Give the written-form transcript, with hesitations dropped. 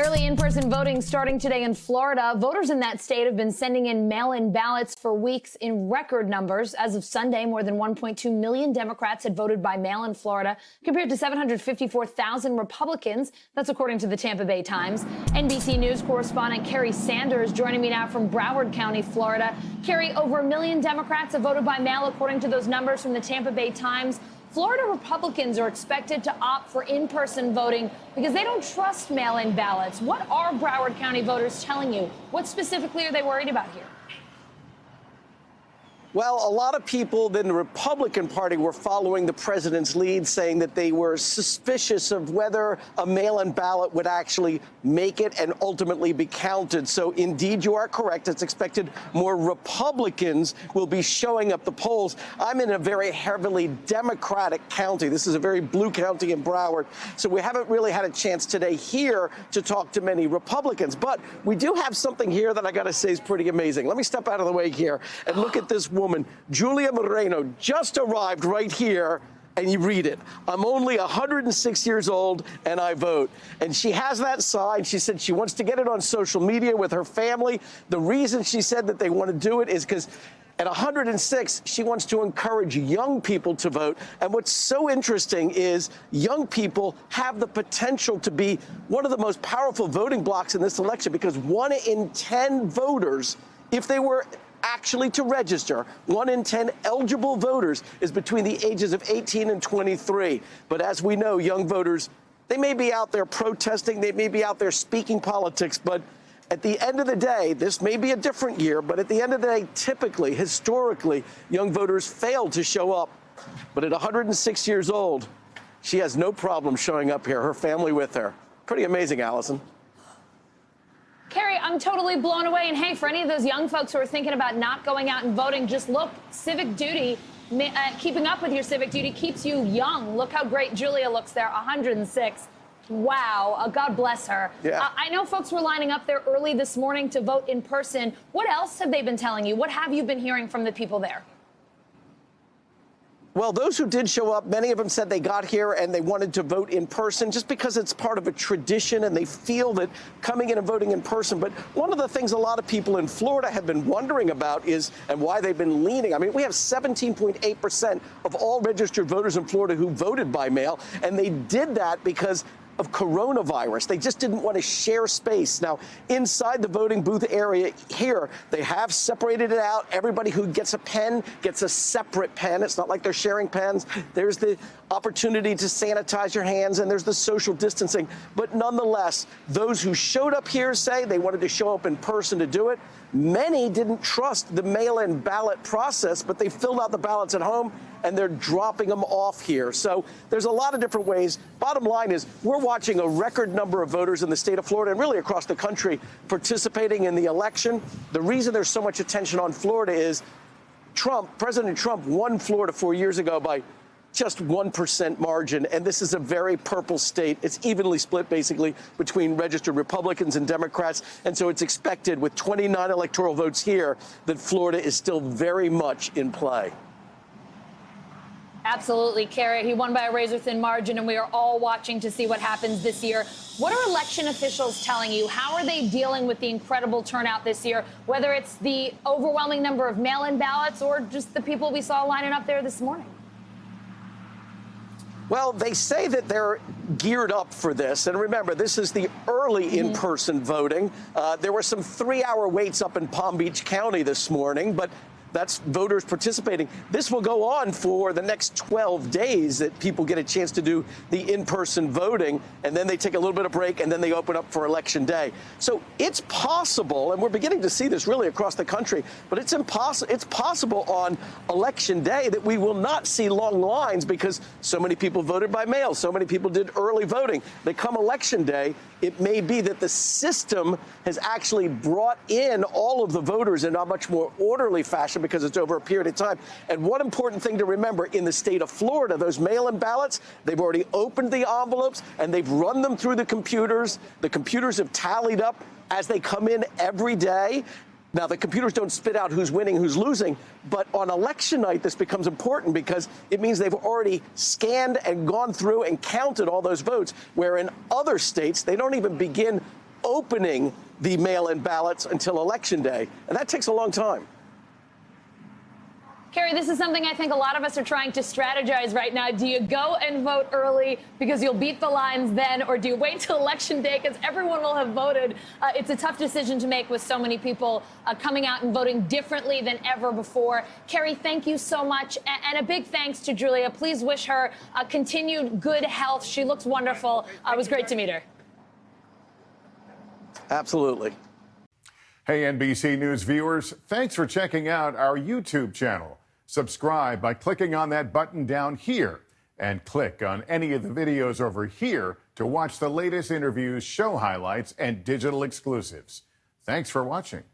Early in-person voting starting today in Florida. Voters in that state have been sending in mail-in ballots for weeks in record numbers. As of Sunday, more than 1.2 million Democrats had voted by mail in Florida, compared to 754,000 Republicans. That's according to the Tampa Bay Times. NBC News correspondent Kerry Sanders joining me now from Broward County, Florida. Kerry, over 1 million Democrats have voted by mail, according to those numbers from the Tampa Bay Times. Florida Republicans are expected to opt for in-person voting because they don't trust mail-in ballots. What are Broward County voters telling you? What specifically are they worried about here? Well, a lot of people in the Republican Party were following the president's lead, saying that they were suspicious of whether a mail-in ballot would actually make it and ultimately be counted. So, indeed, you are correct. It's expected more Republicans will be showing up the polls. I'm in a very heavily Democratic county. This is a very blue county in Broward. So we haven't really had a chance today here to talk to many Republicans. But we do have something here that I got to say is pretty amazing. Let me step out of the way here and look at this woman, Julia Moreno, just arrived right here, and you read it. I'm only 106 years old, and I vote. And she has that sign. She said she wants to get it on social media with her family. The reason she said that they want to do it is because at 106, she wants to encourage young people to vote. And what's so interesting is young people have the potential to be one of the most powerful voting blocs in this election, because 1 in 10 voters, if they were actually to register, 1 in 10 eligible voters is between the ages of 18 and 23. But as we know, young voters, they may be out there protesting, they may be out there speaking politics, but at the end of the day, this may be a different year, but at the end of the day, typically, historically, young voters fail to show up. But at 106 years old, she has no problem showing up here, her family with her. Pretty amazing, Allison. Kerry, I'm totally blown away. And hey, for any of those young folks who are thinking about not going out and voting, just look, civic duty, keeping up with your civic duty keeps you young. Look how great Julia looks there, 106. Wow, God bless her. Yeah. I know folks were lining up there early this morning to vote in person. What else have they been telling you? What have you been hearing from the people there? Well, those who did show up, many of them said they got here and they wanted to vote in person just because it's part of a tradition and they feel that coming in and voting in person. But one of the things a lot of people in Florida have been wondering about is, and why they've been leaning. I mean, we have 17.8% of all registered voters in Florida who voted by mail, and they did that because of coronavirus. They just didn't want to share space. Now, inside the voting booth area here, they have separated it out. Everybody who gets a pen gets a separate pen. It's not like they're sharing pens. There's the opportunity to sanitize your hands, and there's the social distancing. But nonetheless, those who showed up here say they wanted to show up in person to do it. Many didn't trust the mail-in ballot process, but they filled out the ballots at home, and they're dropping them off here. So there's a lot of different ways. Bottom line is we're watching a record number of voters in the state of Florida and really across the country participating in the election. The reason there's so much attention on Florida is President Trump won Florida 4 years ago by just 1% margin, and this is a very purple state. It's evenly split, basically, between registered Republicans and Democrats, and so it's expected, with 29 electoral votes here, that Florida is still very much in play. Absolutely, Kerry. He won by a razor-thin margin, and we are all watching to see what happens this year. What are election officials telling you? How are they dealing with the incredible turnout this year, whether it's the overwhelming number of mail-in ballots or just the people we saw lining up there this morning? Well, they say that they're geared up for this. And remember, this is the early in-person voting. There were some 3-hour waits up in Palm Beach County this morning, but that's voters participating. This will go on for the next 12 days that people get a chance to do the in-person voting, and then they take a little bit of break, and then they open up for Election Day. So it's possible, and we're beginning to see this really across the country, but it's possible on Election Day that we will not see long lines because so many people voted by mail, so many people did early voting. That come Election Day, it may be that the system has actually brought in all of the voters in a much more orderly fashion because it's over a period of time. And one important thing to remember, in the state of Florida, those mail-in ballots, they've already opened the envelopes and they've run them through the computers. The computers have tallied up as they come in every day. Now, the computers don't spit out who's winning, who's losing, but on election night, this becomes important because it means they've already scanned and gone through and counted all those votes, where in other states, they don't even begin opening the mail-in ballots until Election Day. And that takes a long time. Kerry, this is something I think a lot of us are trying to strategize right now. Do you go and vote early because you'll beat the lines then, or do you wait till Election Day because everyone will have voted? It's a tough decision to make with so many people coming out and voting differently than ever before. Kerry, thank you so much. And a big thanks to Julia. Please wish her continued good health. She looks wonderful. It was great to meet her. Absolutely. Hey, NBC News viewers, thanks for checking out our YouTube channel. Subscribe by clicking on that button down here and click on any of the videos over here to watch the latest interviews, show highlights, and digital exclusives. Thanks for watching.